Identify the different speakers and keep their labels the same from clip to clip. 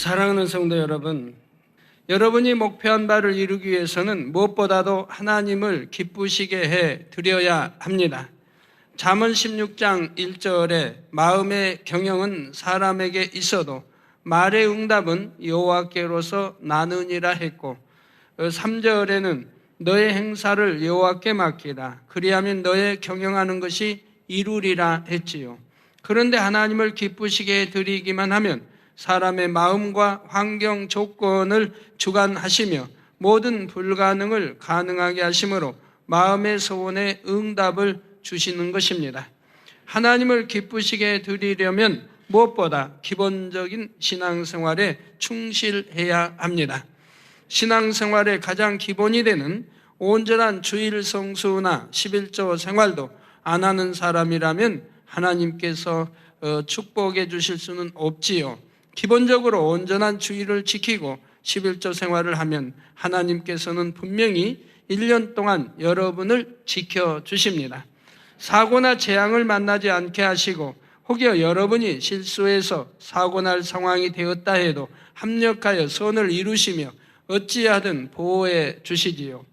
Speaker 1: 사랑하는 성도 여러분, 여러분이 목표한 바를 이루기 위해서는 무엇보다도 하나님을 기쁘시게 해 드려야 합니다. 잠언 16장 1절에 마음의 경영은 사람에게 있어도 말의 응답은 여호와께로서 나느니라 했고, 3절에는 너의 행사를 여호와께 맡기라, 그리하면 너의 경영하는 것이 이루리라 했지요. 그런데 하나님을 기쁘시게 해 드리기만 하면 사람의 마음과 환경 조건을 주관하시며 모든 불가능을 가능하게 하심으로 마음의 소원에 응답을 주시는 것입니다. 하나님을 기쁘시게 드리려면 무엇보다 기본적인 신앙생활에 충실해야 합니다. 신앙생활의 가장 기본이 되는 온전한 주일 성수나 11조 생활도 안 하는 사람이라면 하나님께서 축복해 주실 수는 없지요. 기본적으로 온전한 주일을 지키고 11조 생활을 하면 하나님께서는 분명히 1년 동안 여러분을 지켜주십니다. 사고나 재앙을 만나지 않게 하시고, 혹여 여러분이 실수해서 사고날 상황이 되었다 해도 합력하여 선을 이루시며 어찌하든 보호해 주시지요.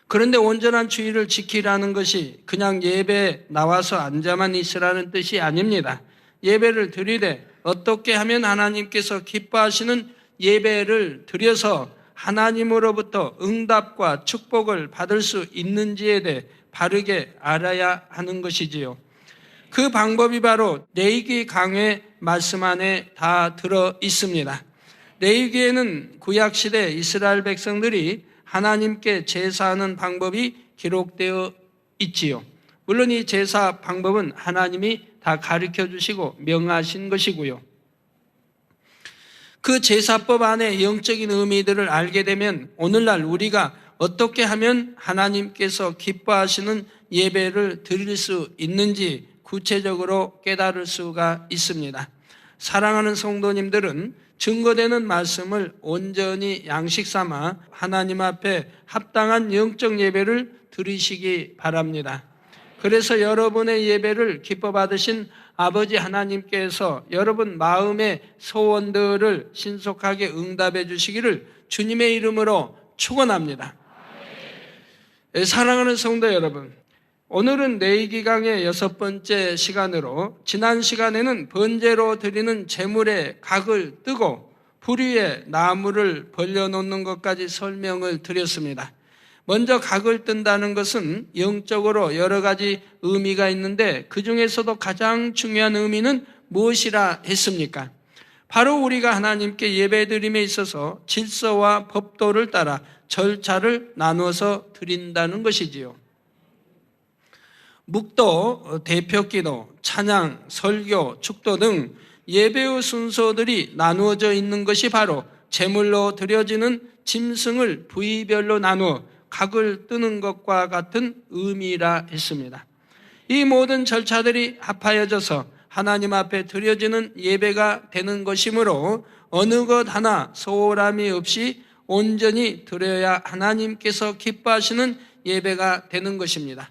Speaker 1: 그런데 온전한 주일을 지키라는 것이 그냥 예배에 나와서 앉아만 있으라는 뜻이 아닙니다. 예배를 드리되 어떻게 하면 하나님께서 기뻐하시는 예배를 드려서 하나님으로부터 응답과 축복을 받을 수 있는지에 대해 바르게 알아야 하는 것이지요. 그 방법이 바로 레위기 강의 말씀 안에 다 들어 있습니다. 레위기에는 구약시대 이스라엘 백성들이 하나님께 제사하는 방법이 기록되어 있지요. 물론 이 제사 방법은 하나님이 다 가르쳐 주시고 명하신 것이고요. 그 제사법 안에 영적인 의미들을 알게 되면 오늘날 우리가 어떻게 하면 하나님께서 기뻐하시는 예배를 드릴 수 있는지 구체적으로 깨달을 수가 있습니다. 사랑하는 성도님들은 증거되는 말씀을 온전히 양식 삼아 하나님 앞에 합당한 영적 예배를 드리시기 바랍니다. 그래서 여러분의 예배를 기뻐 받으신 아버지 하나님께서 여러분 마음의 소원들을 신속하게 응답해 주시기를 주님의 이름으로 축원합니다. 사랑하는 성도 여러분, 오늘은 레위기 강의 6번째 시간으로, 지난 시간에는 번제로 드리는 제물의 각을 뜨고 불 위에 나무를 벌려놓는 것까지 설명을 드렸습니다. 먼저 각을 뜬다는 것은 영적으로 여러 가지 의미가 있는데 그 중에서도 가장 중요한 의미는 무엇이라 했습니까? 바로 우리가 하나님께 예배드림에 있어서 질서와 법도를 따라 절차를 나누어서 드린다는 것이지요. 묵도, 대표기도, 찬양, 설교, 축도 등 예배의 순서들이 나누어져 있는 것이 바로 제물로 드려지는 짐승을 부위별로 나누어 각을 뜨는 것과 같은 의미라 했습니다. 이 모든 절차들이 합하여져서 하나님 앞에 드려지는 예배가 되는 것이므로 어느 것 하나 소홀함이 없이 온전히 드려야 하나님께서 기뻐하시는 예배가 되는 것입니다.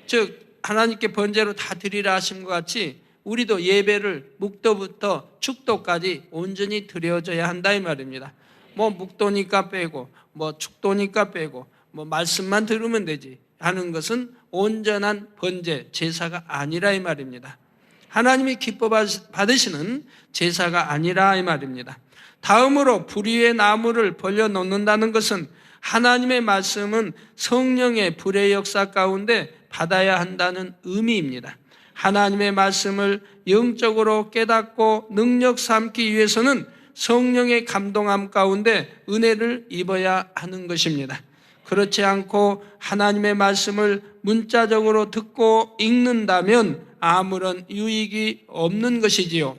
Speaker 1: 즉 하나님께 번제로 다 드리라 하신 것 같이 우리도 예배를 묵도부터 축도까지 온전히 드려져야 한다 이 말입니다. 뭐 묵도니까 빼고 뭐 축도니까 빼고 뭐 말씀만 들으면 되지 하는 것은 온전한 번제, 제사가 아니라 이 말입니다. 하나님이 기뻐 받으시는 제사가 아니라 이 말입니다. 다음으로 불 위에 나무를 벌려놓는다는 것은 하나님의 말씀은 성령의 불의 역사 가운데 받아야 한다는 의미입니다. 하나님의 말씀을 영적으로 깨닫고 능력 삼기 위해서는 성령의 감동함 가운데 은혜를 입어야 하는 것입니다. 그렇지 않고 하나님의 말씀을 문자적으로 듣고 읽는다면 아무런 유익이 없는 것이지요.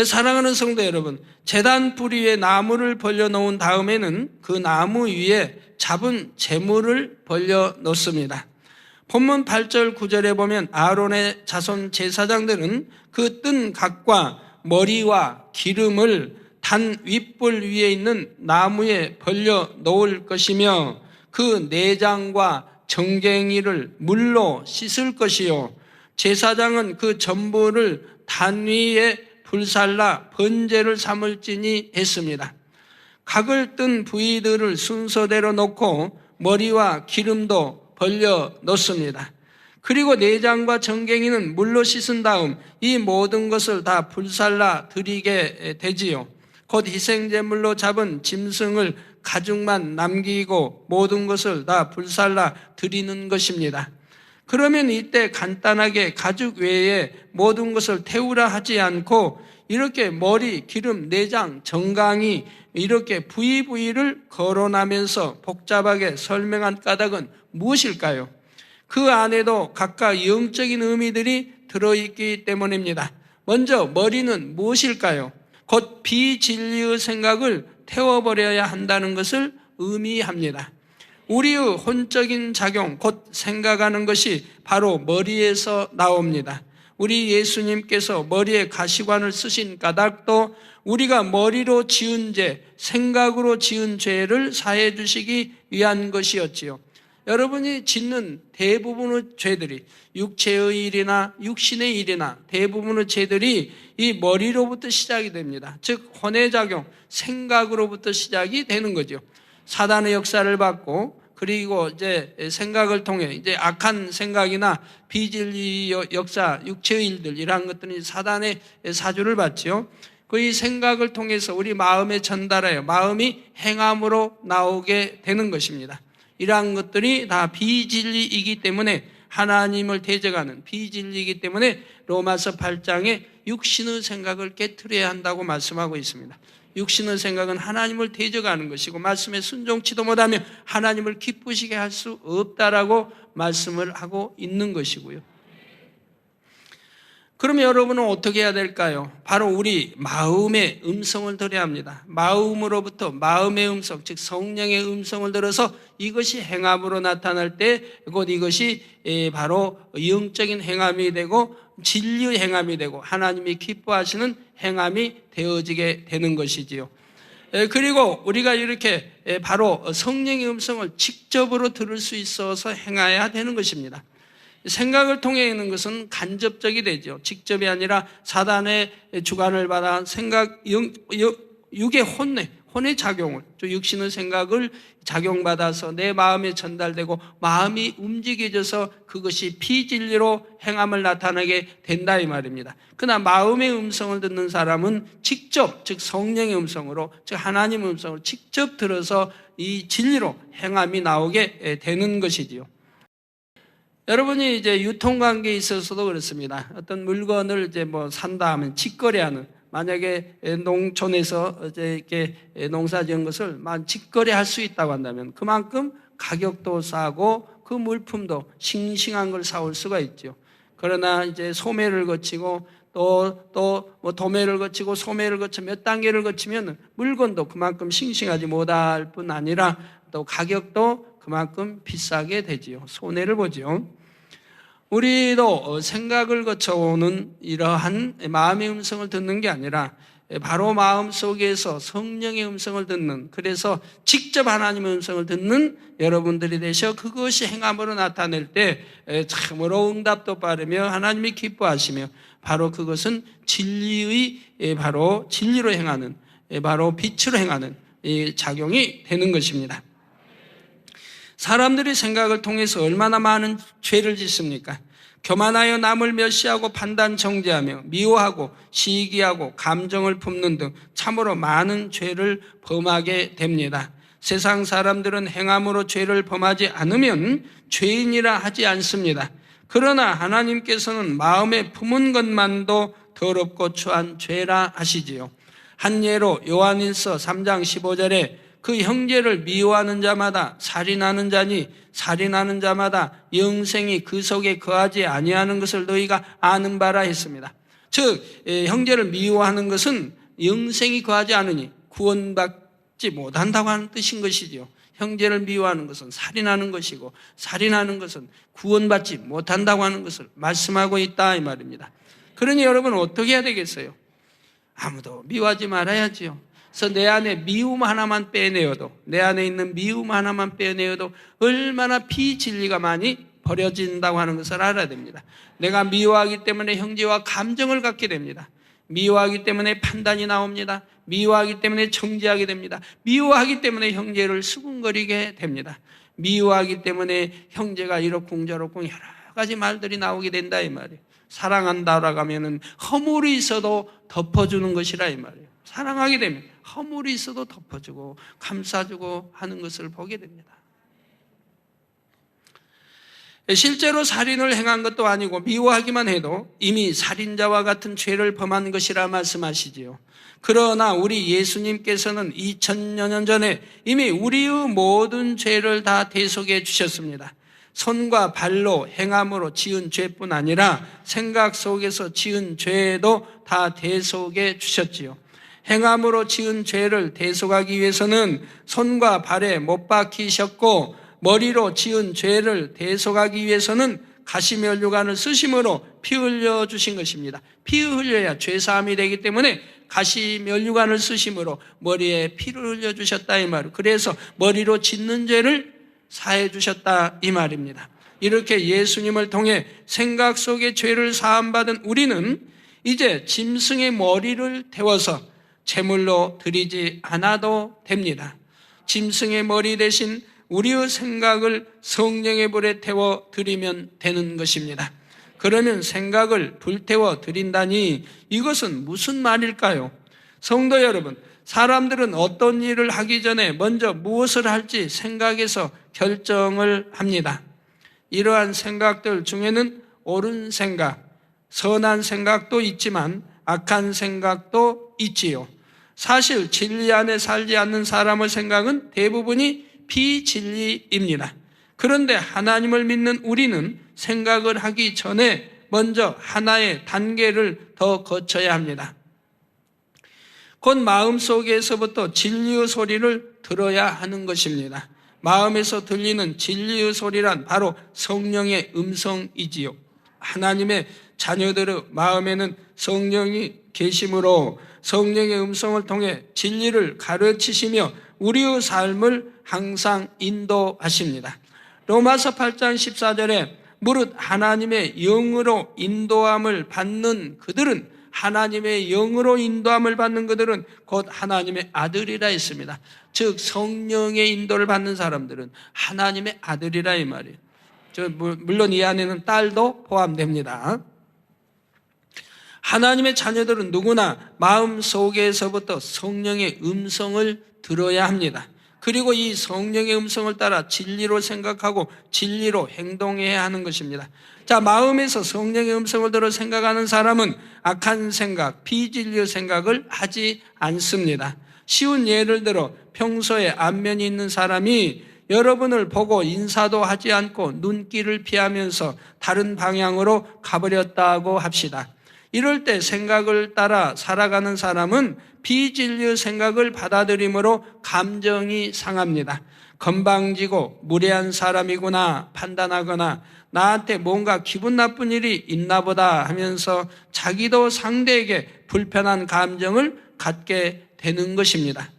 Speaker 1: 사랑하는 성도 여러분, 제단 불 위에 나무를 벌려놓은 다음에는 그 나무 위에 잡은 제물을 벌려놓습니다. 본문 8절 9절에 보면 아론의 자손 제사장들은 그 뜬 각과 머리와 기름을 단 윗불 위에 있는 나무에 벌려놓을 것이며 그 내장과 정갱이를 물로 씻을 것이요 제사장은 그 전부를 단 위에 불살라 번제를 삼을지니 했습니다. 각을 뜬 부위들을 순서대로 놓고 머리와 기름도 벌려 놓습니다. 그리고 내장과 정갱이는 물로 씻은 다음 이 모든 것을 다 불살라 드리게 되지요. 곧 희생제물로 잡은 짐승을 가죽만 남기고 모든 것을 다 불살라 드리는 것입니다. 그러면 이때 간단하게 가죽 외에 모든 것을 태우라 하지 않고 이렇게 머리, 기름, 내장, 정강이 이렇게 부위를 거론하면서 복잡하게 설명한 까닭은 무엇일까요? 그 안에도 각각 영적인 의미들이 들어있기 때문입니다. 먼저 머리는 무엇일까요? 곧 비진리의 생각을 태워버려야 한다는 것을 의미합니다. 우리의 혼적인 작용, 곧 생각하는 것이 바로 머리에서 나옵니다. 우리 예수님께서 머리에 가시관을 쓰신 까닭도 우리가 머리로 지은 죄, 생각으로 지은 죄를 사해 주시기 위한 것이었지요. 여러분이 짓는 대부분의 죄들이 육체의 일이나 육신의 일이나 대부분의 죄들이 이 머리로부터 시작이 됩니다. 즉 혼의 작용, 생각으로부터 시작이 되는 거죠. 사단의 역사를 받고 그리고 이제 생각을 통해 이제 악한 생각이나 비진리 역사, 육체의 일들 이러한 것들이 사단의 사주를 받죠. 그 이 생각을 통해서 우리 마음에 전달하여 마음이 행함으로 나오게 되는 것입니다. 이러한 것들이 다 비진리이기 때문에 하나님을 대적하는 비진리이기 때문에 로마서 8장에 육신의 생각을 깨트려야 한다고 말씀하고 있습니다. 육신의 생각은 하나님을 대적하는 것이고 말씀에 순종치도 못하면 하나님을 기쁘시게 할 수 없다라고 말씀을 하고 있는 것이고요. 그러면 여러분은 어떻게 해야 될까요? 바로 우리 마음의 음성을 들어야 합니다. 마음으로부터 마음의 음성, 즉 성령의 음성을 들어서 이것이 행함으로 나타날 때 곧 이것이 바로 영적인 행함이 되고 진리의 행함이 되고 하나님이 기뻐하시는 행함이 되어지게 되는 것이지요. 그리고 우리가 이렇게 바로 성령의 음성을 직접으로 들을 수 있어서 행해야 되는 것입니다. 생각을 통해 있는 것은 간접적이 되죠. 직접이 아니라 사단의 주관을 받아 생각, 육의 혼의 작용을, 육신의 생각을 작용받아서 내 마음에 전달되고 마음이 움직여져서 그것이 비진리로 행함을 나타나게 된다 이 말입니다. 그러나 마음의 음성을 듣는 사람은 직접, 즉 성령의 음성으로, 즉 하나님의 음성을 직접 들어서 이 진리로 행함이 나오게 되는 것이지요. 여러분이 이제 유통관계에 있어서도 그렇습니다. 어떤 물건을 이제 산다 하면 직거래하는, 만약에 농촌에서 이제 이렇게 농사 지은 것을 직거래할 수 있다고 한다면 그만큼 가격도 싸고 그 물품도 싱싱한 걸 사올 수가 있죠. 그러나 이제 소매를 거치고 또 도매를 거치고 소매를 거쳐 몇 단계를 거치면 물건도 그만큼 싱싱하지 못할 뿐 아니라 또 가격도 그만큼 비싸게 되지요. 손해를 보죠. 우리도 생각을 거쳐오는 이러한 마음의 음성을 듣는 게 아니라 바로 마음 속에서 성령의 음성을 듣는, 그래서 직접 하나님의 음성을 듣는 여러분들이 되셔 그것이 행함으로 나타낼 때 참으로 응답도 빠르며 하나님이 기뻐하시며 바로 그것은 진리의 바로 진리로 행하는, 바로 빛으로 행하는 작용이 되는 것입니다. 사람들이 생각을 통해서 얼마나 많은 죄를 짓습니까? 교만하여 남을 멸시하고 판단 정죄하며 미워하고 시기하고 감정을 품는 등 참으로 많은 죄를 범하게 됩니다. 세상 사람들은 행함으로 죄를 범하지 않으면 죄인이라 하지 않습니다. 그러나 하나님께서는 마음에 품은 것만도 더럽고 추한 죄라 하시지요. 한 예로 요한일서 3장 15절에 그 형제를 미워하는 자마다 살인하는 자니 살인하는 자마다 영생이 그 속에 거하지 아니하는 것을 너희가 아는 바라 했습니다. 즉 형제를 미워하는 것은 영생이 거하지 않으니 구원받지 못한다고 하는 뜻인 것이죠. 형제를 미워하는 것은 살인하는 것이고 살인하는 것은 구원받지 못한다고 하는 것을 말씀하고 있다 이 말입니다. 그러니 여러분 어떻게 해야 되겠어요? 아무도 미워하지 말아야지요. 그래서 내 안에 미움 하나만 빼내어도, 내 안에 있는 미움 하나만 빼내어도 얼마나 비진리가 많이 버려진다고 하는 것을 알아야 됩니다. 내가 미워하기 때문에 형제와 감정을 갖게 됩니다. 미워하기 때문에 판단이 나옵니다. 미워하기 때문에 정죄하게 됩니다. 미워하기 때문에 형제를 수군거리게 됩니다. 미워하기 때문에 형제가 이렇쿵 저렇쿵 여러 가지 말들이 나오게 된다 이 말이에요. 사랑한다라고 하면은 허물이 있어도 덮어주는 것이라 이 말이에요. 사랑하게 되면 허물이 있어도 덮어주고 감싸주고 하는 것을 보게 됩니다. 실제로 살인을 행한 것도 아니고 미워하기만 해도 이미 살인자와 같은 죄를 범한 것이라 말씀하시지요. 그러나 우리 예수님께서는 2000여 년 전에 이미 우리의 모든 죄를 다 대속해 주셨습니다. 손과 발로 행함으로 지은 죄뿐 아니라 생각 속에서 지은 죄도 다 대속해 주셨지요. 행함으로 지은 죄를 대속하기 위해서는 손과 발에 못 박히셨고 머리로 지은 죄를 대속하기 위해서는 가시면류관을 쓰심으로 피 흘려 주신 것입니다. 피 흘려야 죄사함이 되기 때문에 가시면류관을 쓰심으로 머리에 피를 흘려 주셨다 이 말이에요. 그래서 머리로 짓는 죄를 사해 주셨다 이 말입니다. 이렇게 예수님을 통해 생각 속의 죄를 사함받은 우리는 이제 짐승의 머리를 태워서 제물로 드리지 않아도 됩니다. 짐승의 머리 대신 우리의 생각을 성령의 불에 태워 드리면 되는 것입니다. 그러면 생각을 불태워 드린다니 이것은 무슨 말일까요? 성도 여러분, 사람들은 어떤 일을 하기 전에 먼저 무엇을 할지 생각해서 결정을 합니다. 이러한 생각들 중에는 옳은 생각, 선한 생각도 있지만 악한 생각도 있지요. 사실 진리 안에 살지 않는 사람의 생각은 대부분이 비진리입니다. 그런데 하나님을 믿는 우리는 생각을 하기 전에 먼저 하나의 단계를 더 거쳐야 합니다. 곧 마음속에서부터 진리의 소리를 들어야 하는 것입니다. 마음에서 들리는 진리의 소리란 바로 성령의 음성이지요. 하나님의 자녀들의 마음에는 성령이 계심으로 성령의 음성을 통해 진리를 가르치시며 우리의 삶을 항상 인도하십니다. 로마서 8장 14절에 무릇 하나님의 영으로 인도함을 받는 그들은 하나님의 영으로 인도함을 받는 그들은 곧 하나님의 아들이라 했습니다. 즉 성령의 인도를 받는 사람들은 하나님의 아들이라 이 말이에요. 물론 이 안에는 딸도 포함됩니다. 하나님의 자녀들은 누구나 마음속에서부터 성령의 음성을 들어야 합니다. 그리고 이 성령의 음성을 따라 진리로 생각하고 진리로 행동해야 하는 것입니다. 자, 마음에서 성령의 음성을 들어 생각하는 사람은 악한 생각, 비진리의 생각을 하지 않습니다. 쉬운 예를 들어 평소에 안면이 있는 사람이 여러분을 보고 인사도 하지 않고 눈길을 피하면서 다른 방향으로 가버렸다고 합시다. 이럴 때 생각을 따라 살아가는 사람은 비진리의 생각을 받아들이므로 감정이 상합니다. 건방지고 무례한 사람이구나 판단하거나 나한테 뭔가 기분 나쁜 일이 있나 보다 하면서 자기도 상대에게 불편한 감정을 갖게 되는 것입니다.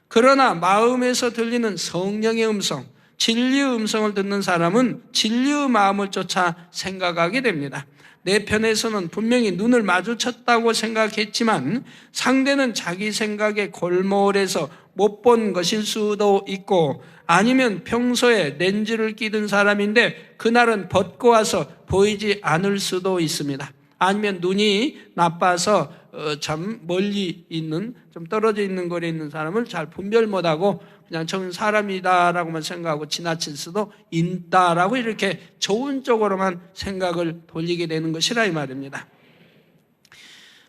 Speaker 1: 그러나 마음에서 들리는 성령의 음성, 진리의 음성을 듣는 사람은 진리의 마음을 쫓아 생각하게 됩니다. 내 편에서는 분명히 눈을 마주쳤다고 생각했지만 상대는 자기 생각에 골몰해서 못 본 것일 수도 있고 아니면 평소에 렌즈를 끼던 사람인데 그날은 벗고 와서 보이지 않을 수도 있습니다. 아니면 눈이 나빠서 참 멀리 있는 좀 떨어져 있는 거리에 있는 사람을 잘 분별 못하고 그냥 저는 사람이다라고만 생각하고 지나칠 수도 있다라고 이렇게 좋은 쪽으로만 생각을 돌리게 되는 것이라 이 말입니다.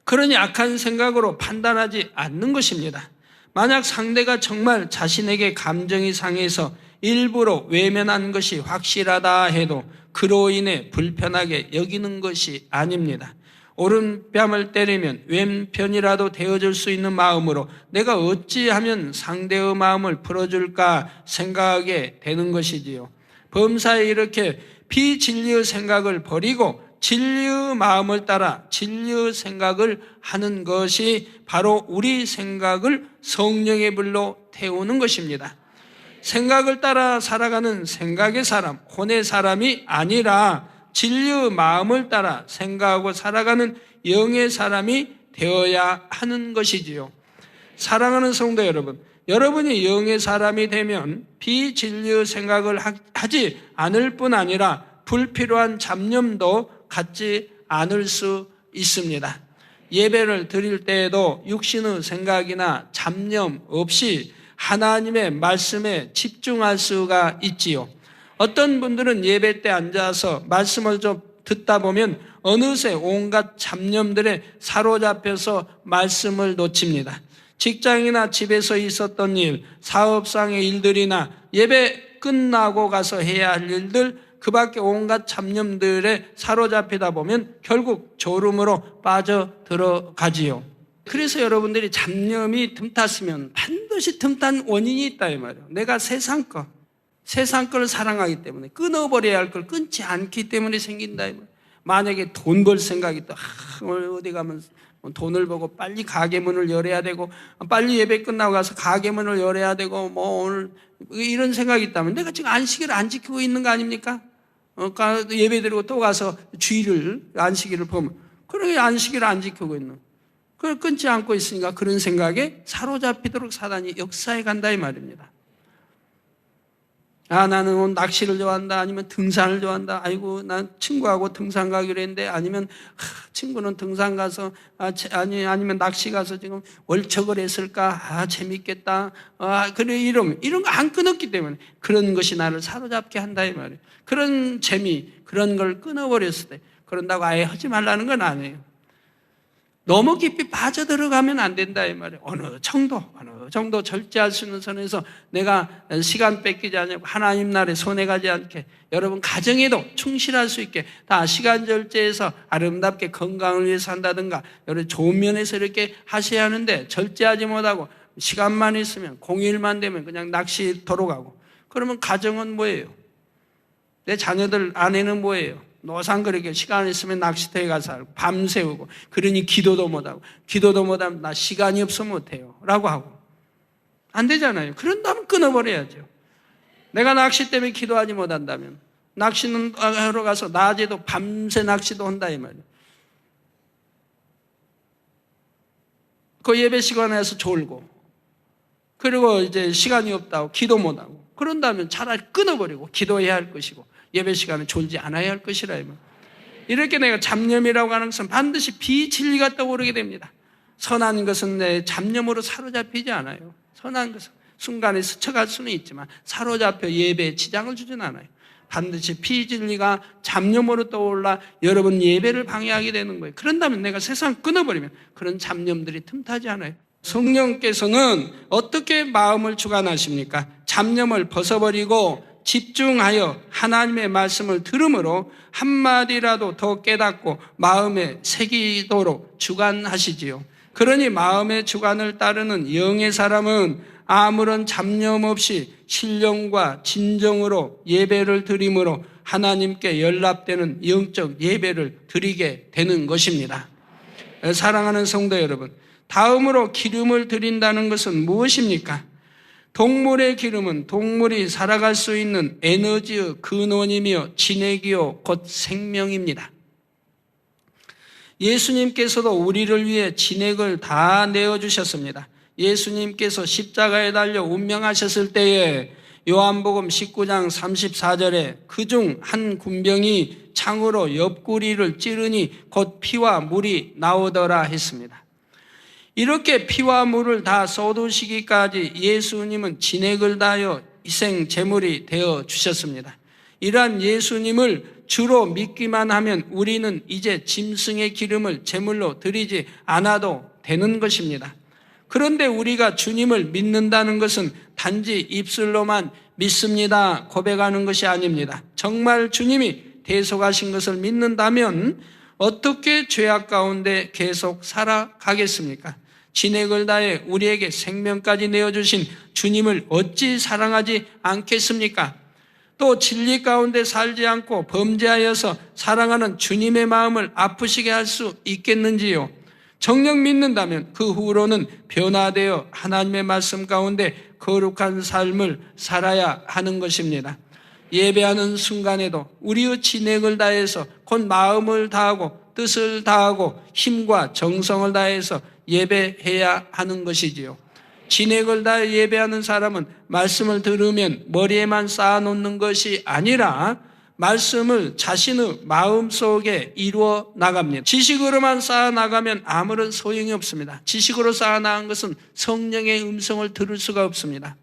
Speaker 1: 그러니 악한 생각으로 판단하지 않는 것입니다. 만약 상대가 정말 자신에게 감정이 상해서 일부러 외면한 것이 확실하다 해도 그로 인해 불편하게 여기는 것이 아닙니다. 오른뺨을 때리면 왼편이라도 되어줄 수 있는 마음으로 내가 어찌하면 상대의 마음을 풀어줄까 생각하게 되는 것이지요. 범사에 이렇게 비진리의 생각을 버리고 진리의 마음을 따라 진리의 생각을 하는 것이 바로 우리 생각을 성령의 불로 태우는 것입니다. 생각을 따라 살아가는 생각의 사람, 혼의 사람이 아니라 진리의 마음을 따라 생각하고 살아가는 영의 사람이 되어야 하는 것이지요. 사랑하는 성도 여러분, 여러분이 영의 사람이 되면 비진리의 생각을 하지 않을 뿐 아니라 불필요한 잡념도 갖지 않을 수 있습니다. 예배를 드릴 때에도 육신의 생각이나 잡념 없이 하나님의 말씀에 집중할 수가 있지요. 어떤 분들은 예배 때 앉아서 말씀을 좀 듣다 보면 어느새 온갖 잡념들에 사로잡혀서 말씀을 놓칩니다. 직장이나 집에서 있었던 일, 사업상의 일들이나 예배 끝나고 가서 해야 할 일들, 그 밖에 온갖 잡념들에 사로잡히다 보면 결국 졸음으로 빠져들어가지요. 그래서 여러분들이 잡념이 틈탔으면 반드시 틈탄 원인이 있다 이 말이에요. 내가 세상 거를 사랑하기 때문에 끊어버려야 할 걸 끊지 않기 때문에 생긴다 이 말이에요. 만약에 돈 벌 생각이 있다. 오늘 어디 가면 돈을 벌고 빨리 가게 문을 열어야 되고 빨리 예배 끝나고 가서 가게 문을 열어야 되고 뭐 오늘 이런 생각이 있다면 내가 지금 안식일을 안 지키고 있는 거 아닙니까? 예배 드리고 또 가서 주일을 안식일을 보면 그러게 안식일을 안 지키고 있는 그걸 끊지 않고 있으니까 그런 생각에 사로잡히도록 사단이 역사해 간다 이 말입니다. 나는 오늘 낚시를 좋아한다. 아니면 등산을 좋아한다. 아이고, 난 친구하고 등산 가기로 했는데, 아니면, 친구는 등산 가서, 아니면 낚시 가서 지금 월척을 했을까? 재밌겠다. 그래, 이런 거 안 끊었기 때문에 그런 것이 나를 사로잡게 한다, 이 말이에요. 그런 재미, 그런 걸 끊어버렸을 때, 그런다고 아예 하지 말라는 건 아니에요. 너무 깊이 빠져들어가면 안 된다 이 말이에요. 어느 정도 절제할 수 있는 선에서 내가 시간 뺏기지 않고 하나님 나라에 손해가지 않게 여러분 가정에도 충실할 수 있게 다 시간 절제해서 아름답게 건강을 위해서 한다든가 여러 좋은 면에서 이렇게 하셔야 하는데 절제하지 못하고 시간만 있으면 공휴일만 되면 그냥 낚시터로 가고 그러면 가정은 뭐예요? 내 자녀들 아내는 뭐예요? 노상 그렇게 시간 있으면 낚시터에 가서 밤새우고 그러니 기도도 못하고 나 시간이 없어 못해요 라고 하고 안 되잖아요. 그런다면 끊어버려야죠. 내가 낚시 때문에 기도하지 못한다면 낚시는 하러 가서 낮에도 밤새 낚시도 한다 이 말이에요. 그 예배 시간에서 졸고 그리고 이제 시간이 없다고 기도 못하고 그런다면 차라리 끊어버리고 기도해야 할 것이고 예배 시간에 졸지 않아야 할 것이라 이렇게 내가 잡념이라고 하는 것은 반드시 비진리가 떠오르게 됩니다. 선한 것은 내 잡념으로 사로잡히지 않아요. 선한 것은 순간에 스쳐갈 수는 있지만 사로잡혀 예배에 지장을 주진 않아요. 반드시 비진리가 잡념으로 떠올라 여러분 예배를 방해하게 되는 거예요. 그런다면 내가 세상 끊어버리면 그런 잡념들이 틈타지 않아요. 성령께서는 어떻게 마음을 주관하십니까? 잡념을 벗어버리고 집중하여 하나님의 말씀을 들음으로 한마디라도 더 깨닫고 마음에 새기도록 주관하시지요. 그러니 마음의 주관을 따르는 영의 사람은 아무런 잡념 없이 신령과 진정으로 예배를 드림으로 하나님께 연락되는 영적 예배를 드리게 되는 것입니다. 사랑하는 성도 여러분, 다음으로 기름을 드린다는 것은 무엇입니까? 동물의 기름은 동물이 살아갈 수 있는 에너지의 근원이며 진액이요 곧 생명입니다. 예수님께서도 우리를 위해 진액을 다 내어주셨습니다. 예수님께서 십자가에 달려 운명하셨을 때에 요한복음 19장 34절에 그중 한 군병이 창으로 옆구리를 찌르니 곧 피와 물이 나오더라 했습니다. 이렇게 피와 물을 다 쏟으시기까지 예수님은 진액을 다하여 희생 제물이 되어 주셨습니다. 이러한 예수님을 주로 믿기만 하면 우리는 이제 짐승의 기름을 제물로 드리지 않아도 되는 것입니다. 그런데 우리가 주님을 믿는다는 것은 단지 입술로만 믿습니다 고백하는 것이 아닙니다. 정말 주님이 대속하신 것을 믿는다면 어떻게 죄악 가운데 계속 살아가겠습니까? 진액을 다해 우리에게 생명까지 내어주신 주님을 어찌 사랑하지 않겠습니까? 또 진리 가운데 살지 않고 범죄하여서 사랑하는 주님의 마음을 아프시게 할 수 있겠는지요? 정녕 믿는다면 그 후로는 변화되어 하나님의 말씀 가운데 거룩한 삶을 살아야 하는 것입니다. 예배하는 순간에도 우리의 진액을 다해서 곧 마음을 다하고 뜻을 다하고 힘과 정성을 다해서 예배해야 하는 것이지요. 진액을 다해 예배하는 사람은 말씀을 들으면 머리에만 쌓아놓는 것이 아니라 말씀을 자신의 마음속에 이루어 나갑니다. 지식으로만 쌓아나가면 아무런 소용이 없습니다. 지식으로 쌓아나간 것은 성령의 음성을 들을 수가 없습니다.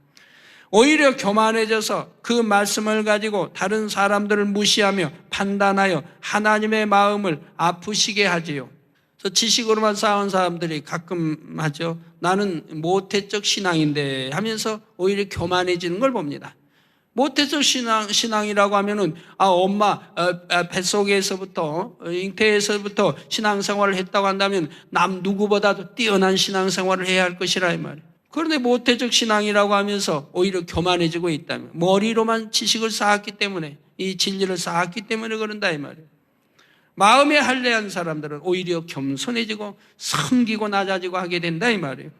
Speaker 1: 오히려 교만해져서 그 말씀을 가지고 다른 사람들을 무시하며 판단하여 하나님의 마음을 아프시게 하지요. 그래서 지식으로만 쌓은 사람들이 가끔 하죠. 나는 모태적 신앙인데 하면서 오히려 교만해지는 걸 봅니다. 모태적 신앙이라고 하면은 엄마 뱃속에서부터 잉태에서부터 신앙생활을 했다고 한다면 남 누구보다도 뛰어난 신앙생활을 해야 할 것이라 이 말이에요. 그런데 모태적 신앙이라고 하면서 오히려 교만해지고 있다면 머리로만 지식을 쌓았기 때문에 이 진리를 쌓았기 때문에 그런다 이 말이에요. 마음에 할례한 사람들은 오히려 겸손해지고 섬기고 낮아지고 하게 된다 이 말이에요.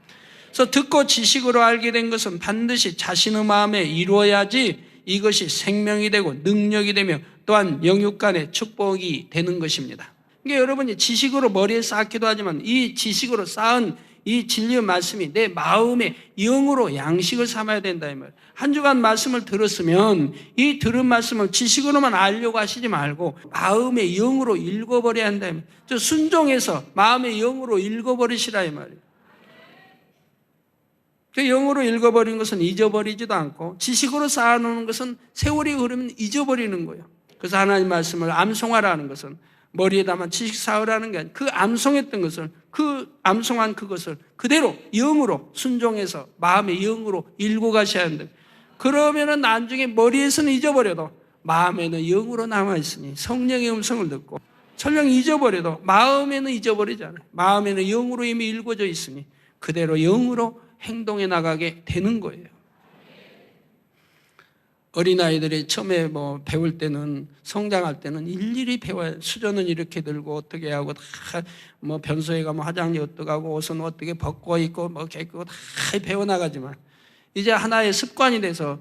Speaker 1: 그래서 듣고 지식으로 알게 된 것은 반드시 자신의 마음에 이루어야지 이것이 생명이 되고 능력이 되며 또한 영육간의 축복이 되는 것입니다. 그러니까 여러분이 지식으로 머리에 쌓기도 하지만 이 지식으로 쌓은 이 진리의 말씀이 내 마음의 영으로 양식을 삼아야 된다 이 말이에요. 한 주간 말씀을 들었으면 이 들은 말씀을 지식으로만 알려고 하시지 말고 마음의 영으로 읽어버려야 한다 이 말이에요. 순종해서 마음의 영으로 읽어버리시라 이 말이에요. 그 영으로 읽어버린 것은 잊어버리지도 않고 지식으로 쌓아놓는 것은 세월이 흐르면 잊어버리는 거예요. 그래서 하나님 말씀을 암송하라는 것은 머리에다만 지식 쌓으라는 게 아니라 그 암송했던 것을 그 암송한 그것을 그대로 영으로 순종해서 마음의 영으로 읽고 가셔야 한다. 그러면은 나중에 머리에서는 잊어버려도 마음에는 영으로 남아있으니 성령의 음성을 듣고 설령 잊어버려도 마음에는 잊어버리지 않아요. 마음에는 영으로 이미 읽어져 있으니 그대로 영으로 행동해 나가게 되는 거예요. 어린아이들이 처음에 배울 때는 성장할 때는 일일이 배워야 수저는 이렇게 들고 어떻게 하고 다 변소에 가면 화장이 어떻게 하고 옷은 어떻게 벗고 있고 개고 다 배워나가지만 이제 하나의 습관이 돼서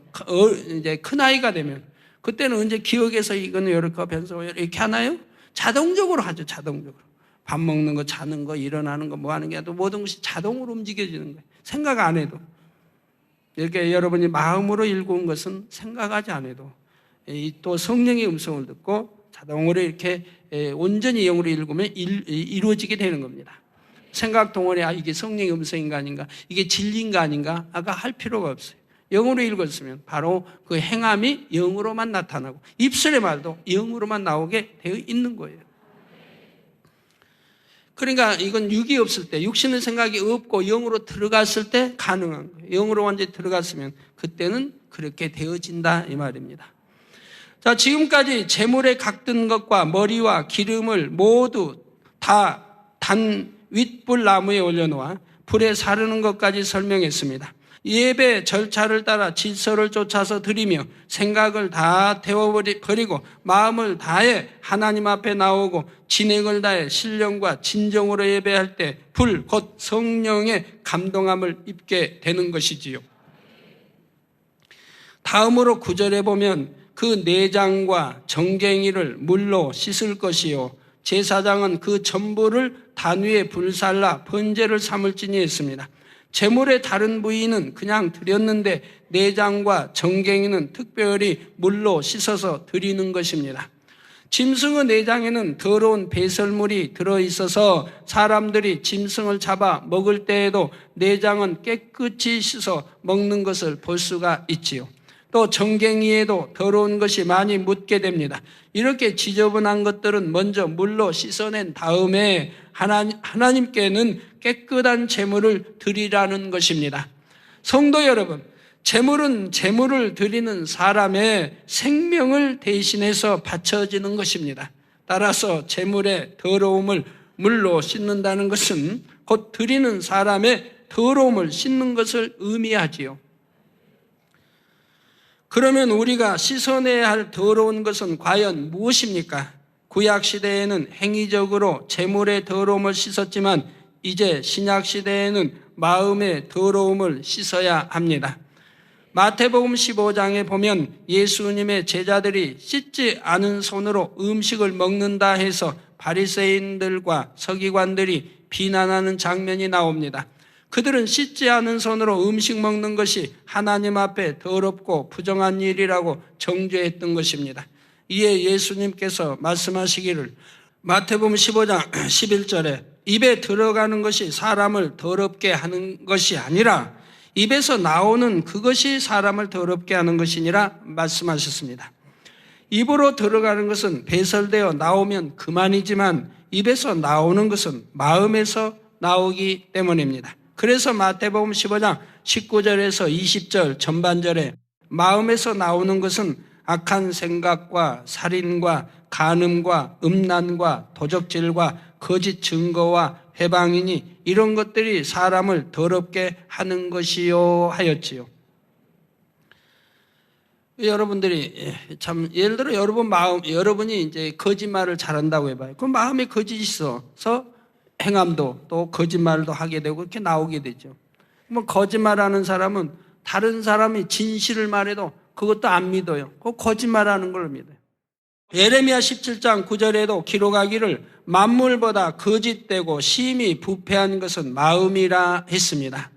Speaker 1: 이제 큰 아이가 되면 그때는 언제 기억에서 이거는 이렇게 변소 이렇게 하나요? 자동적으로 하죠. 자동적으로. 밥 먹는 거, 자는 거, 일어나는 거, 뭐 하는 게 아니라 모든 것이 자동으로 움직여지는 거예요. 생각 안 해도. 이렇게 여러분이 마음으로 읽어온 것은 생각하지 않아도 또 성령의 음성을 듣고 자동으로 이렇게 온전히 영으로 읽으면 이루어지게 되는 겁니다. 생각 동원에 이게 성령의 음성인가 아닌가, 이게 진리인가 아닌가 아까 할 필요가 없어요. 영으로 읽었으면 바로 그 행함이 영으로만 나타나고 입술의 말도 영으로만 나오게 되어 있는 거예요. 그러니까 이건 육이 없을 때, 육신의 생각이 없고 영으로 들어갔을 때 가능한 거예요. 영으로 완전히 들어갔으면 그때는 그렇게 되어진다 이 말입니다. 자, 지금까지 재물에 각든 것과 머리와 기름을 모두 다 단 윗불 나무에 올려놓아 불에 사르는 것까지 설명했습니다. 예배 절차를 따라 질서를 쫓아서 드리며 생각을 다 태워버리고 마음을 다해 하나님 앞에 나오고 진행을 다해 신령과 진정으로 예배할 때 불, 곧 성령의 감동함을 입게 되는 것이지요. 다음으로 9절에 보면 그 내장과 정갱이를 물로 씻을 것이요 제사장은 그 전부를 단 위에 불살라 번제를 삼을지니 했습니다. 제물의 다른 부위는 그냥 드렸는데 내장과 정갱이는 특별히 물로 씻어서 드리는 것입니다. 짐승의 내장에는 더러운 배설물이 들어있어서 사람들이 짐승을 잡아 먹을 때에도 내장은 깨끗이 씻어 먹는 것을 볼 수가 있지요. 또 정갱이에도 더러운 것이 많이 묻게 됩니다. 이렇게 지저분한 것들은 먼저 물로 씻어낸 다음에 하나님께는 깨끗한 제물을 드리라는 것입니다. 성도 여러분, 제물은 제물을 드리는 사람의 생명을 대신해서 바쳐지는 것입니다. 따라서 제물의 더러움을 물로 씻는다는 것은 곧 드리는 사람의 더러움을 씻는 것을 의미하지요. 그러면 우리가 씻어내야 할 더러운 것은 과연 무엇입니까? 구약시대에는 행위적으로 제물의 더러움을 씻었지만 이제 신약시대에는 마음의 더러움을 씻어야 합니다. 마태복음 15장에 보면 예수님의 제자들이 씻지 않은 손으로 음식을 먹는다 해서 바리새인들과 서기관들이 비난하는 장면이 나옵니다. 그들은 씻지 않은 손으로 음식 먹는 것이 하나님 앞에 더럽고 부정한 일이라고 정죄했던 것입니다. 이에 예수님께서 말씀하시기를 마태복음 15장 11절에 입에 들어가는 것이 사람을 더럽게 하는 것이 아니라 입에서 나오는 그것이 사람을 더럽게 하는 것이니라 말씀하셨습니다. 입으로 들어가는 것은 배설되어 나오면 그만이지만 입에서 나오는 것은 마음에서 나오기 때문입니다. 그래서 마태복음 15장 19절에서 20절 전반절에 마음에서 나오는 것은 악한 생각과 살인과 간음과 음란과 도적질과 거짓 증거와 회방이니 이런 것들이 사람을 더럽게 하는 것이요 하였지요. 여러분들이 참 예를 들어 여러분이 이제 거짓말을 잘한다고 해봐요. 그 마음에 거짓이 있어서 행함도 또 거짓말도 하게 되고 이렇게 나오게 되죠. 뭐 거짓말하는 사람은 다른 사람이 진실을 말해도 그것도 안 믿어요. 그 거짓말하는 걸 믿어요. 예레미야 17장 9절에도 기록하기를 만물보다 거짓되고 심히 부패한 것은 마음이라 했습니다.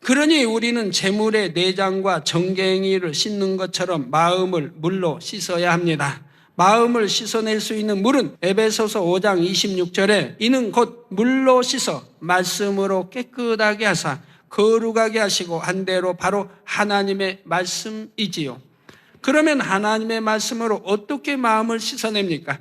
Speaker 1: 그러니 우리는 재물의 내장과 정갱이를 씻는 것처럼 마음을 물로 씻어야 합니다. 마음을 씻어낼 수 있는 물은 에베소서 5장 26절에 이는 곧 물로 씻어 말씀으로 깨끗하게 하사 거룩하게 하시고 한 대로 바로 하나님의 말씀이지요. 그러면 하나님의 말씀으로 어떻게 마음을 씻어냅니까?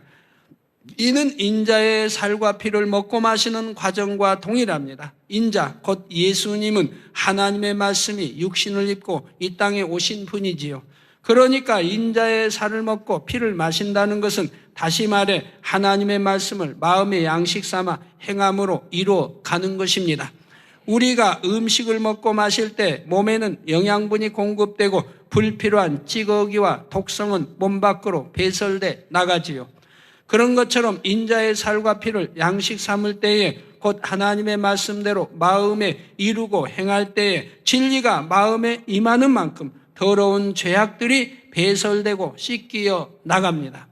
Speaker 1: 이는 인자의 살과 피를 먹고 마시는 과정과 동일합니다. 인자 곧 예수님은 하나님의 말씀이 육신을 입고 이 땅에 오신 분이지요. 그러니까 인자의 살을 먹고 피를 마신다는 것은 다시 말해 하나님의 말씀을 마음의 양식 삼아 행함으로 이루어 가는 것입니다. 우리가 음식을 먹고 마실 때 몸에는 영양분이 공급되고 불필요한 찌꺼기와 독성은 몸 밖으로 배설돼 나가지요. 그런 것처럼 인자의 살과 피를 양식 삼을 때에 곧 하나님의 말씀대로 마음에 이루고 행할 때에 진리가 마음에 임하는 만큼 더러운 죄악들이 배설되고 씻기어 나갑니다.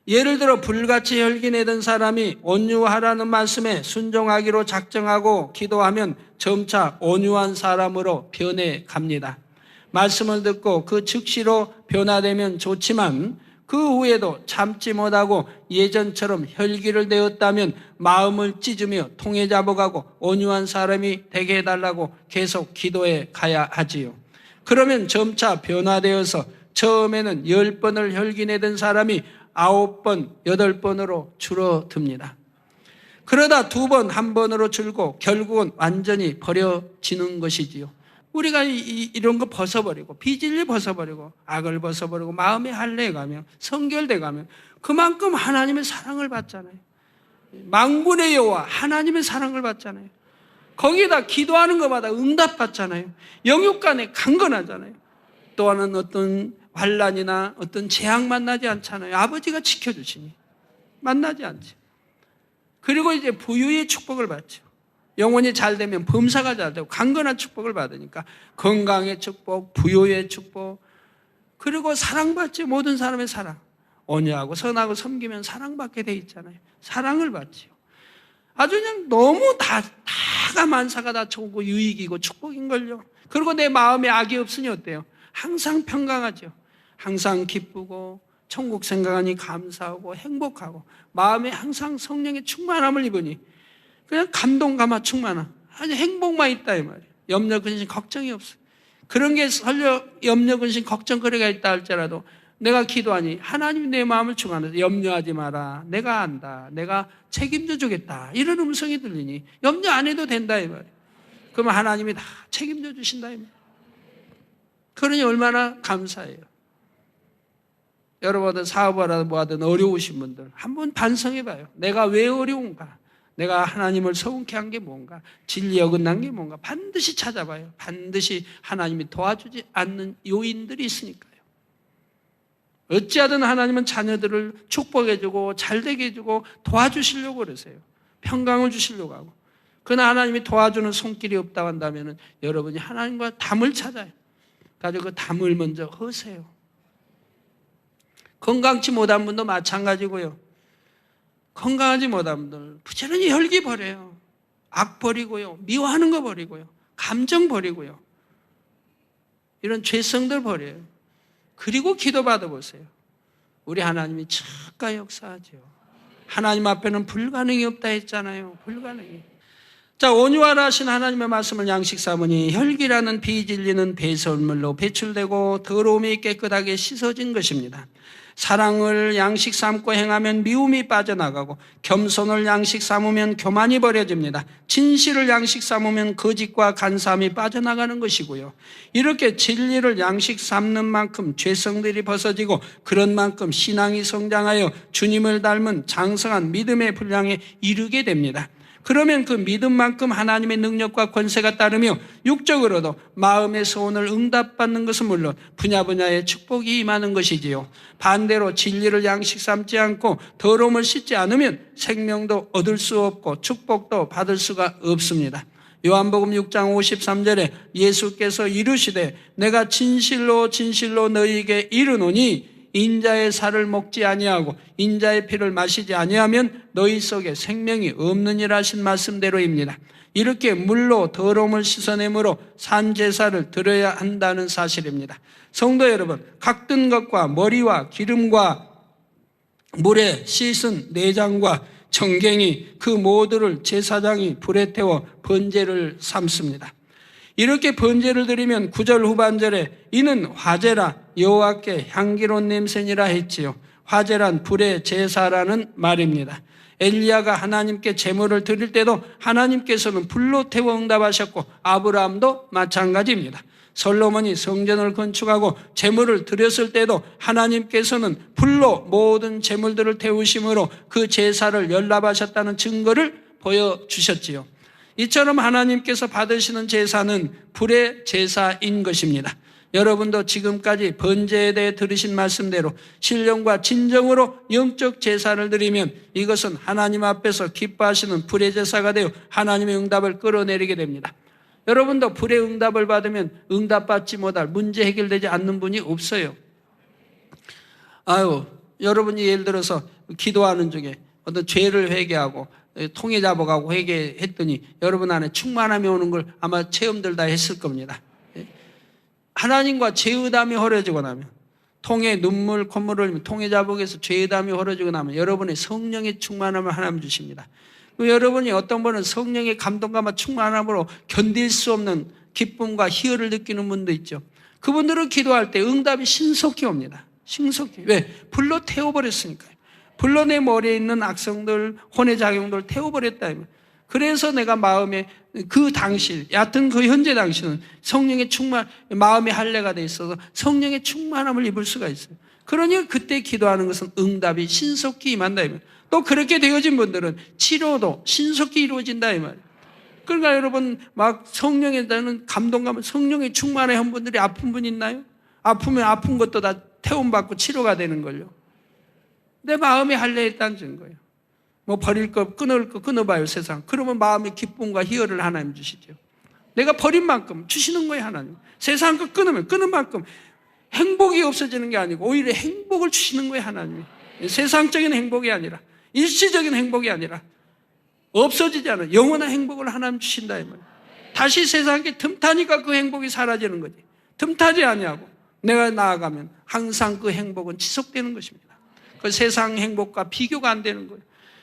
Speaker 1: 예를 들어 불같이 혈기내던 사람이 온유하라는 말씀에 순종하기로 작정하고 기도하면 점차 온유한 사람으로 변해갑니다. 말씀을 듣고 그 즉시로 변화되면 좋지만 그 후에도 참지 못하고 예전처럼 혈기를 내었다면 마음을 찢으며 통해 잡아가고 온유한 사람이 되게 해달라고 계속 기도해 가야 하지요. 그러면 점차 변화되어서 처음에는 10번을 혈기내던 사람이 9번, 8번으로 줄어듭니다. 그러다 2번, 1번으로 줄고 결국은 완전히 버려지는 것이지요. 우리가 이런 거 벗어버리고 비진리 벗어버리고 악을 벗어버리고 마음의 할례에 가면 성결돼 가면 그만큼 하나님의 사랑을 받잖아요. 만군의 여호와 하나님의 사랑을 받잖아요. 거기다 기도하는 것마다 응답받잖아요. 영육간에 강건하잖아요. 또한 어떤 환난이나 어떤 재앙 만나지 않잖아요. 아버지가 지켜주시니 만나지 않죠. 그리고 이제 부유의 축복을 받죠. 영혼이 잘 되면 범사가 잘 되고 강건한 축복을 받으니까 건강의 축복, 부유의 축복, 그리고 사랑받지. 모든 사람의 사랑. 온유하고 선하고 섬기면 사랑받게 돼 있잖아요. 사랑을 받지요. 아주 그냥 너무 다가 만사가 다 좋고 유익이고 축복인걸요. 그리고 내 마음에 악이 없으니 어때요? 항상 평강하죠. 항상 기쁘고 천국 생각하니 감사하고 행복하고 마음에 항상 성령의 충만함을 입으니 그냥 감동 감화 충만함, 아주 행복만 있다 이 말이에요. 염려 근심 걱정이 없어요. 그런 게 설령 염려 근심 걱정거리가 있다 할지라도 내가 기도하니 하나님이 내 마음을 충만해서 염려하지 마라, 내가 안다, 내가 책임져 주겠다, 이런 음성이 들리니 염려 안 해도 된다 이 말이에요. 그러면 하나님이 다 책임져 주신다 이 말이에요. 그러니 얼마나 감사해요. 여러분들 사업을 하든 뭐 하든 어려우신 분들 한번 반성해봐요. 내가 왜 어려운가? 내가 하나님을 서운케 한 게 뭔가? 진리에 어긋난 게 뭔가? 반드시 찾아봐요. 반드시 하나님이 도와주지 않는 요인들이 있으니까요. 어찌하든 하나님은 자녀들을 축복해주고 잘되게 해주고 도와주시려고 그러세요. 평강을 주시려고 하고. 그러나 하나님이 도와주는 손길이 없다고 한다면 여러분이 하나님과 담을 찾아요. 가지고 그 담을 먼저 허세요. 건강치 못한 분도 마찬가지고요. 건강하지 못한 분들 부지런히 혈기 버려요. 악 버리고요. 미워하는 거 버리고요. 감정 버리고요. 이런 죄성들 버려요. 그리고 기도 받아보세요. 우리 하나님이 즉각 역사하죠. 하나님 앞에는 불가능이 없다 했잖아요. 불가능이. 자, 온유하라 하신 하나님의 말씀을 양식 삼으니 혈기라는 비질리는 배설물로 배출되고 더러움이 깨끗하게 씻어진 것입니다. 사랑을 양식 삼고 행하면 미움이 빠져나가고 겸손을 양식 삼으면 교만이 버려집니다. 진실을 양식 삼으면 거짓과 간사함이 빠져나가는 것이고요. 이렇게 진리를 양식 삼는 만큼 죄성들이 벗어지고 그런 만큼 신앙이 성장하여 주님을 닮은 장성한 믿음의 분량에 이르게 됩니다. 그러면 그 믿음만큼 하나님의 능력과 권세가 따르며 육적으로도 마음의 소원을 응답받는 것은 물론 분야의 축복이 임하는 것이지요. 반대로 진리를 양식 삼지 않고 더러움을 씻지 않으면 생명도 얻을 수 없고 축복도 받을 수가 없습니다. 요한복음 6장 53절에 예수께서 이르시되 내가 진실로 진실로 너희에게 이르노니 인자의 살을 먹지 아니하고 인자의 피를 마시지 아니하면 너희 속에 생명이 없느니라 하신 말씀대로입니다. 이렇게 물로 더러움을 씻어내므로 산제사를 드려야 한다는 사실입니다. 성도 여러분, 각든 것과 머리와 기름과 물에 씻은 내장과 정갱이 그 모두를 제사장이 불에 태워 번제를 삼습니다. 이렇게 번제를 드리면 9절 후반절에 이는 화제라 여호와께 향기로운 냄새니라 했지요. 화제란 불의 제사라는 말입니다. 엘리야가 하나님께 제물을 드릴 때도 하나님께서는 불로 태워 응답하셨고 아브라함도 마찬가지입니다. 솔로몬이 성전을 건축하고 제물을 드렸을 때도 하나님께서는 불로 모든 제물들을 태우심으로 그 제사를 연락하셨다는 증거를 보여주셨지요. 이처럼 하나님께서 받으시는 제사는 불의 제사인 것입니다. 여러분도 지금까지 번제에 대해 들으신 말씀대로 신령과 진정으로 영적 제사를 드리면 이것은 하나님 앞에서 기뻐하시는 불의 제사가 되어 하나님의 응답을 끌어내리게 됩니다. 여러분도 불의 응답을 받으면 응답받지 못할 문제 해결되지 않는 분이 없어요. 여러분이 예를 들어서 기도하는 중에 어떤 죄를 회개하고 통에 잡아가고 회개했더니 여러분 안에 충만함이 오는 걸 아마 체험들 다 했을 겁니다. 하나님과 죄의담이 흐려지고 나면 통에 눈물 콧물을 흘리면 통에 자복에서 죄의담이 흐려지고 나면 여러분의 성령의 충만함을 하나님 주십니다. 여러분이 어떤 분은 성령의 감동감과 충만함으로 견딜 수 없는 기쁨과 희열을 느끼는 분도 있죠. 그분들은 기도할 때 응답이 신속히 옵니다. 신속히. 왜? 불로 태워버렸으니까요. 불로 내 머리에 있는 악성들, 혼의 작용들을 태워버렸다. 그래서 내가 마음에 그 당시, 얕은 그 현재 당시는 성령의 마음의 할례가 돼 있어서 성령의 충만함을 입을 수가 있어요. 그러니 그때 기도하는 것은 응답이 신속히 임한다. 또 그렇게 되어진 분들은 치료도 신속히 이루어진다. 이 말이에요. 그러니까 여러분 막 성령에 대한 감동감을 성령의 충만해 한 분들이 아픈 분 있나요? 아프면 아픈 것도 다 태움받고 치료가 되는 걸요. 내 마음이 할례했다는 증거예요. 뭐 버릴 거 끊을 거 끊어봐요 세상. 그러면 마음의 기쁨과 희열을 하나님 주시죠. 내가 버린 만큼 주시는 거예요 하나님. 세상 거 끊으면 끊은 만큼 행복이 없어지는 게 아니고 오히려 행복을 주시는 거예요 하나님이. 세상적인 행복이 아니라 일시적인 행복이 아니라 없어지지 않아요. 영원한 행복을 하나님 주신다 이 말이에요. 다시 세상에 틈타니까 그 행복이 사라지는 거지. 틈타지 아니하고 내가 나아가면 항상 그 행복은 지속되는 것입니다. 그 세상 행복과 비교가 안 되는 거예요.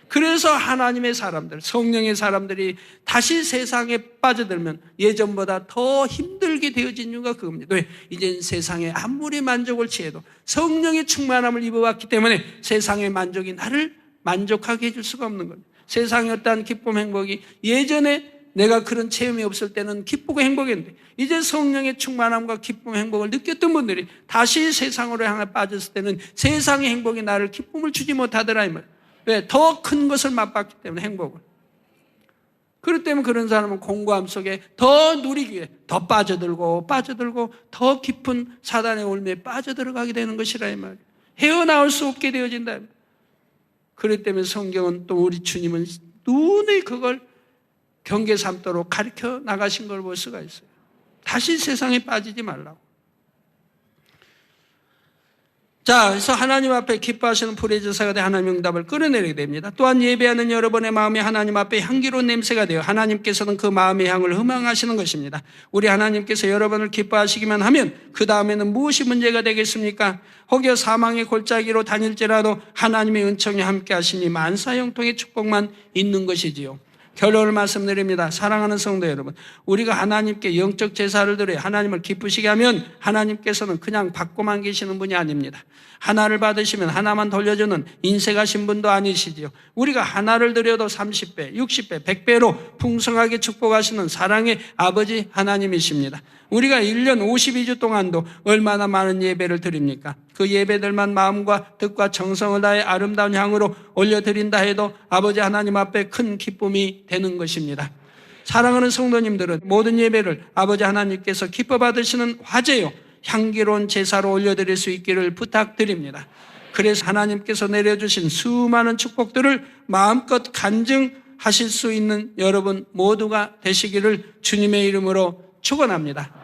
Speaker 1: 그래서 하나님의 사람들, 성령의 사람들이 다시 세상에 빠져들면 예전보다 더 힘들게 되어진 이유가 그겁니다. 왜? 이젠 세상에 아무리 만족을 취해도 성령의 충만함을 입어왔기 때문에 세상의 만족이 나를 만족하게 해줄 수가 없는 겁니다. 세상의 어떠한 기쁨, 행복이 예전에 내가 그런 체험이 없을 때는 기쁘고 행복했는데 이제 성령의 충만함과 기쁨, 행복을 느꼈던 분들이 다시 세상으로 향해 빠졌을 때는 세상의 행복이 나를 기쁨을 주지 못하더라 이 말이에요. 왜? 더 큰 것을 맛봤기 때문에 행복을. 그렇기 때문에 그런 사람은 공고함 속에 더 누리기 위해 더 빠져들고 더 깊은 사단의 올매에 빠져들어가게 되는 것이라 이 말이에요. 헤어나올 수 없게 되어진다. 그렇기 때문에 성경은 또 우리 주님은 눈이 그걸 경계 삼도록 가르쳐 나가신 걸 볼 수가 있어요. 다시 세상에 빠지지 말라고. 자, 그래서 하나님 앞에 기뻐하시는 불의 제사가 돼 하나님 응답을 끌어내리게 됩니다. 또한 예배하는 여러분의 마음이 하나님 앞에 향기로운 냄새가 되어 하나님께서는 그 마음의 향을 흠망하시는 것입니다. 우리 하나님께서 여러분을 기뻐하시기만 하면 그 다음에는 무엇이 문제가 되겠습니까? 혹여 사망의 골짜기로 다닐지라도 하나님의 은총이 함께 하시니 만사형통의 축복만 있는 것이지요. 결론을 말씀드립니다. 사랑하는 성도 여러분, 우리가 하나님께 영적 제사를 드려 하나님을 기쁘시게 하면 하나님께서는 그냥 받고만 계시는 분이 아닙니다. 하나를 받으시면 하나만 돌려주는 인색하신 분도 아니시지요. 우리가 하나를 드려도 30배, 60배, 100배로 풍성하게 축복하시는 사랑의 아버지 하나님이십니다. 우리가 1년 52주 동안도 얼마나 많은 예배를 드립니까? 그 예배들만 마음과 뜻과 정성을 다해 아름다운 향으로 올려드린다 해도 아버지 하나님 앞에 큰 기쁨이 되는 것입니다. 사랑하는 성도님들은 모든 예배를 아버지 하나님께서 기뻐 받으시는 화제요, 향기로운 제사로 올려드릴 수 있기를 부탁드립니다. 그래서 하나님께서 내려주신 수많은 축복들을 마음껏 간증하실 수 있는 여러분 모두가 되시기를 주님의 이름으로 축원합니다.